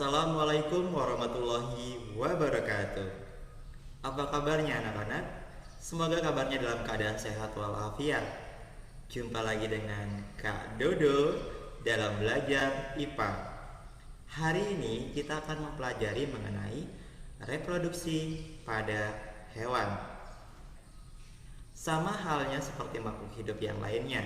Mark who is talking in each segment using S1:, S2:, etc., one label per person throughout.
S1: Assalamualaikum warahmatullahi wabarakatuh. Apa kabarnya anak-anak? Semoga kabarnya dalam keadaan sehat walafiat. Jumpa lagi dengan Kak Dodo dalam belajar IPA. Hari ini kita akan mempelajari mengenai reproduksi pada hewan. Sama halnya seperti makhluk hidup yang lainnya,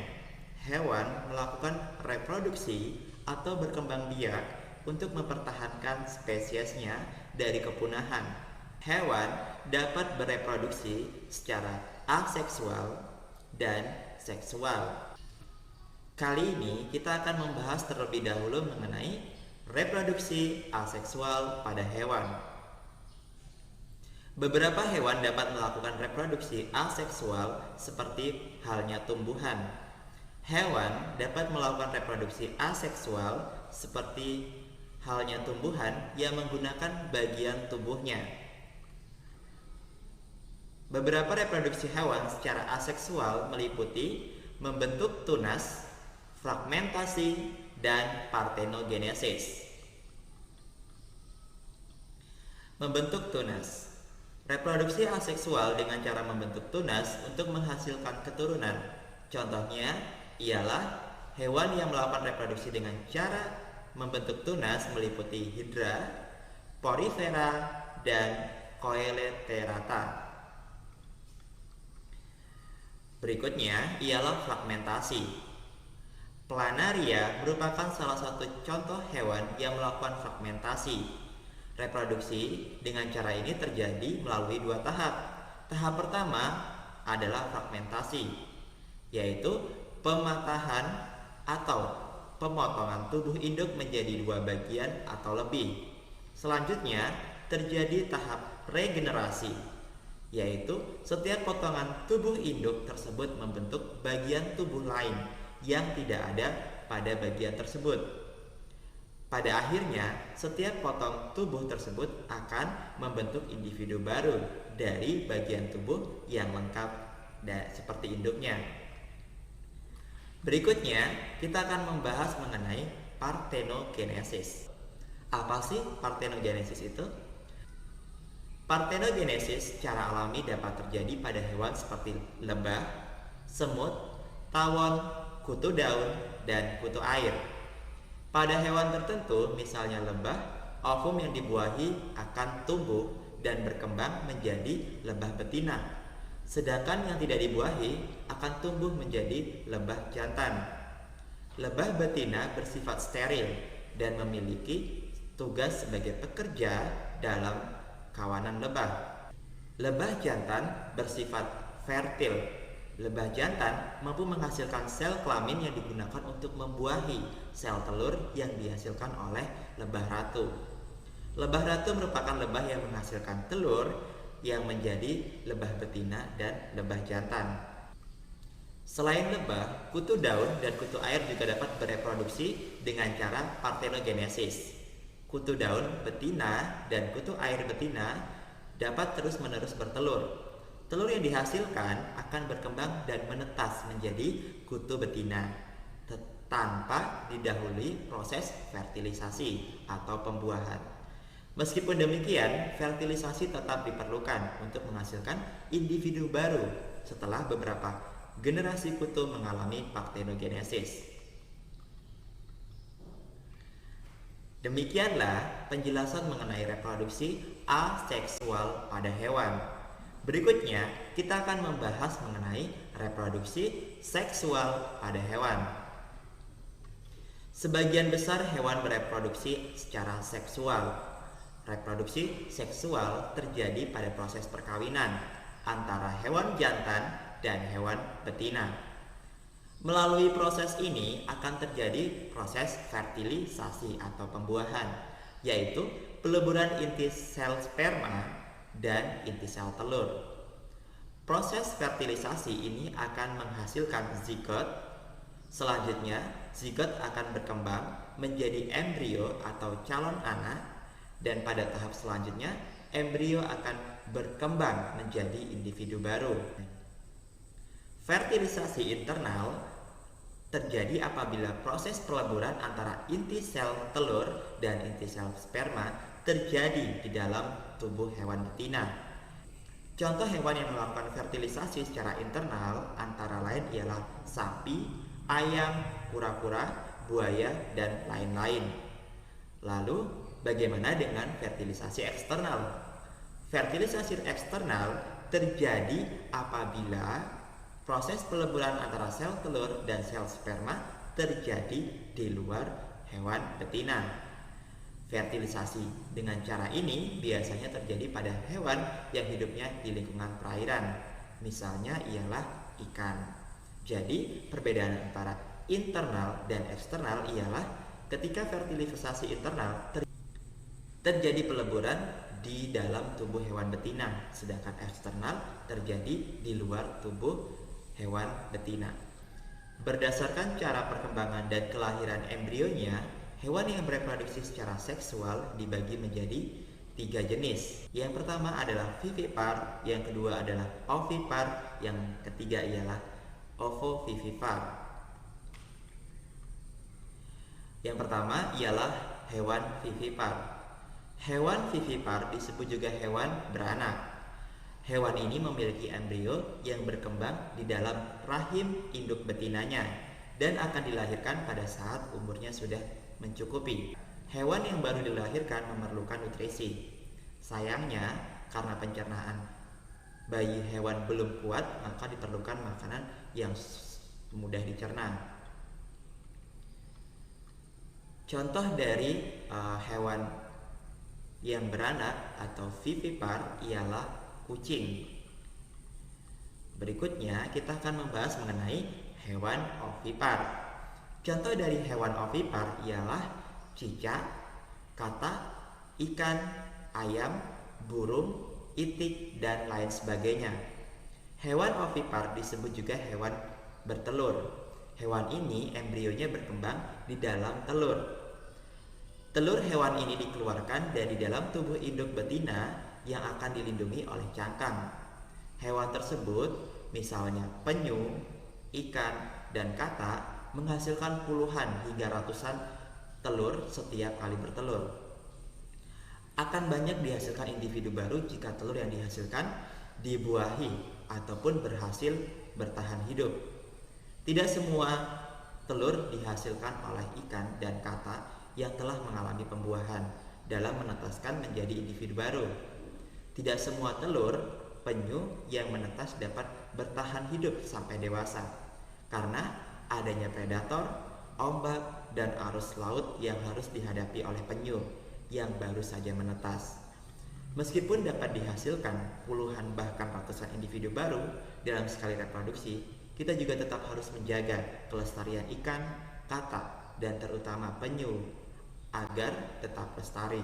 S1: hewan melakukan reproduksi atau berkembang biak untuk mempertahankan spesiesnya dari kepunahan. Hewan dapat bereproduksi secara aseksual dan seksual. Kali ini kita akan membahas terlebih dahulu mengenai reproduksi aseksual pada hewan. Beberapa hewan dapat melakukan reproduksi aseksual seperti halnya tumbuhan. Hewan dapat melakukan reproduksi aseksual seperti halnya tumbuhan yang menggunakan bagian tubuhnya. Beberapa reproduksi hewan secara aseksual meliputi membentuk tunas, fragmentasi, dan partenogenesis. Membentuk tunas. Reproduksi aseksual dengan cara membentuk tunas untuk menghasilkan keturunan. Contohnya ialah hewan yang melakukan reproduksi dengan cara membentuk tunas meliputi Hydra, Porifera, dan Coelenterata. Berikutnya ialah fragmentasi. Planaria merupakan salah satu contoh hewan yang melakukan fragmentasi. Reproduksi dengan cara ini terjadi melalui dua tahap. Tahap pertama adalah fragmentasi, yaitu pematahan atau pemotongan tubuh induk menjadi dua bagian atau lebih. Selanjutnya terjadi tahap regenerasi, yaitu setiap potongan tubuh induk tersebut membentuk bagian tubuh lain yang tidak ada pada bagian tersebut. Pada akhirnya, setiap potong tubuh tersebut akan membentuk individu baru dari bagian tubuh yang lengkap seperti induknya. Berikutnya, kita akan membahas mengenai partenogenesis. Apa sih partenogenesis itu? Partenogenesis secara alami dapat terjadi pada hewan seperti lebah, semut, tawon, kutu daun, dan kutu air. Pada hewan tertentu, misalnya lebah, ovum yang dibuahi akan tumbuh dan berkembang menjadi lebah betina. Sedangkan yang tidak dibuahi akan tumbuh menjadi lebah jantan. Lebah betina bersifat steril dan memiliki tugas sebagai pekerja dalam kawanan lebah. Lebah jantan bersifat fertil. Lebah jantan mampu menghasilkan sel kelamin yang digunakan untuk membuahi sel telur yang dihasilkan oleh lebah ratu. Lebah ratu merupakan lebah yang menghasilkan telur yang menjadi lebah betina dan lebah jantan. Selain lebah, kutu daun dan kutu air juga dapat bereproduksi dengan cara partenogenesis. Kutu daun betina dan kutu air betina dapat terus-menerus bertelur. Telur yang dihasilkan akan berkembang dan menetas menjadi kutu betina tanpa didahului proses fertilisasi atau pembuahan. Meskipun demikian, fertilisasi tetap diperlukan untuk menghasilkan individu baru setelah beberapa generasi kutu mengalami partenogenesis. Demikianlah penjelasan mengenai reproduksi aseksual pada hewan. Berikutnya, kita akan membahas mengenai reproduksi seksual pada hewan. Sebagian besar hewan bereproduksi secara seksual. Reproduksi seksual terjadi pada proses perkawinan antara hewan jantan dan hewan betina. Melalui proses ini akan terjadi proses fertilisasi atau pembuahan, yaitu peleburan inti sel sperma dan inti sel telur. Proses fertilisasi ini akan menghasilkan zigot. Selanjutnya, zigot akan berkembang menjadi embrio atau calon anak, dan pada tahap selanjutnya, embrio akan berkembang menjadi individu baru. Fertilisasi internal terjadi apabila proses peleburan antara inti sel telur dan inti sel sperma terjadi di dalam tubuh hewan betina. Contoh hewan yang melakukan fertilisasi secara internal antara lain ialah sapi, ayam, kura-kura, buaya, dan lain-lain. Lalu, bagaimana dengan fertilisasi eksternal? Fertilisasi eksternal terjadi apabila proses peleburan antara sel telur dan sel sperma terjadi di luar hewan betina. Fertilisasi dengan cara ini biasanya terjadi pada hewan yang hidupnya di lingkungan perairan. Misalnya ialah ikan. Jadi, perbedaan antara internal dan eksternal ialah ketika fertilisasi internal terjadi peleburan di dalam tubuh hewan betina, sedangkan eksternal terjadi di luar tubuh hewan betina. Berdasarkan cara perkembangan dan kelahiran embrionya, hewan yang bereproduksi secara seksual dibagi menjadi 3 jenis. Yang pertama adalah vivipar, yang kedua adalah ovipar, yang ketiga ialah ovovivipar. Yang pertama ialah hewan vivipar. Hewan vivipar disebut juga hewan beranak. Hewan ini memiliki embrio yang berkembang di dalam rahim induk betinanya dan akan dilahirkan pada saat umurnya sudah mencukupi. Hewan yang baru dilahirkan memerlukan nutrisi. Sayangnya, karena pencernaan bayi hewan belum kuat, maka diperlukan makanan yang mudah dicerna. Contoh dari hewan yang beranak atau vivipar ialah kucing. Berikutnya kita akan membahas mengenai hewan ovipar. Contoh dari hewan ovipar ialah cicak, katak, ikan, ayam, burung, itik, dan lain sebagainya. Hewan ovipar disebut juga hewan bertelur. Hewan ini embrionya berkembang di dalam telur. Telur hewan ini dikeluarkan dari dalam tubuh induk betina yang akan dilindungi oleh cangkang. Hewan tersebut, misalnya penyu, ikan, dan katak, menghasilkan puluhan hingga ratusan telur setiap kali bertelur. Akan banyak dihasilkan individu baru jika telur yang dihasilkan dibuahi ataupun berhasil bertahan hidup. Tidak semua telur dihasilkan oleh ikan dan katak yang telah mengalami pembuahan dalam menetaskan menjadi individu baru. Tidak semua telur penyu yang menetas dapat bertahan hidup sampai dewasa karena adanya predator, ombak, dan arus laut yang harus dihadapi oleh penyu yang baru saja menetas. Meskipun dapat dihasilkan puluhan bahkan ratusan individu baru dalam sekali reproduksi, kita juga tetap harus menjaga kelestarian ikan, katak, dan terutama penyu agar tetap lestari.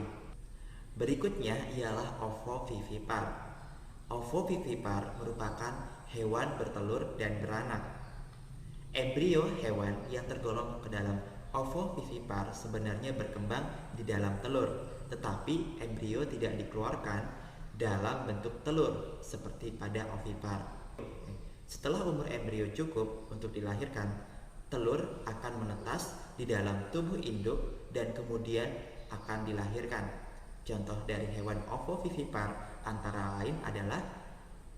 S1: Berikutnya ialah ovovivipar. Ovovivipar merupakan hewan bertelur dan beranak. Embrio hewan yang tergolong ke dalam ovovivipar sebenarnya berkembang di dalam telur, tetapi embrio tidak dikeluarkan dalam bentuk telur seperti pada ovipar. Setelah umur embrio cukup untuk dilahirkan, telur akan menetas di dalam tubuh induk dan kemudian akan dilahirkan. Contoh dari hewan ovovivipar antara lain adalah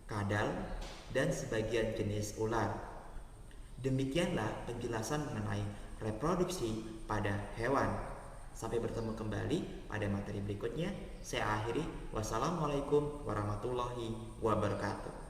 S1: kadal dan sebagian jenis ular. Demikianlah penjelasan mengenai reproduksi pada hewan. Sampai bertemu kembali pada materi berikutnya. Saya akhiri. Wassalamualaikum warahmatullahi wabarakatuh.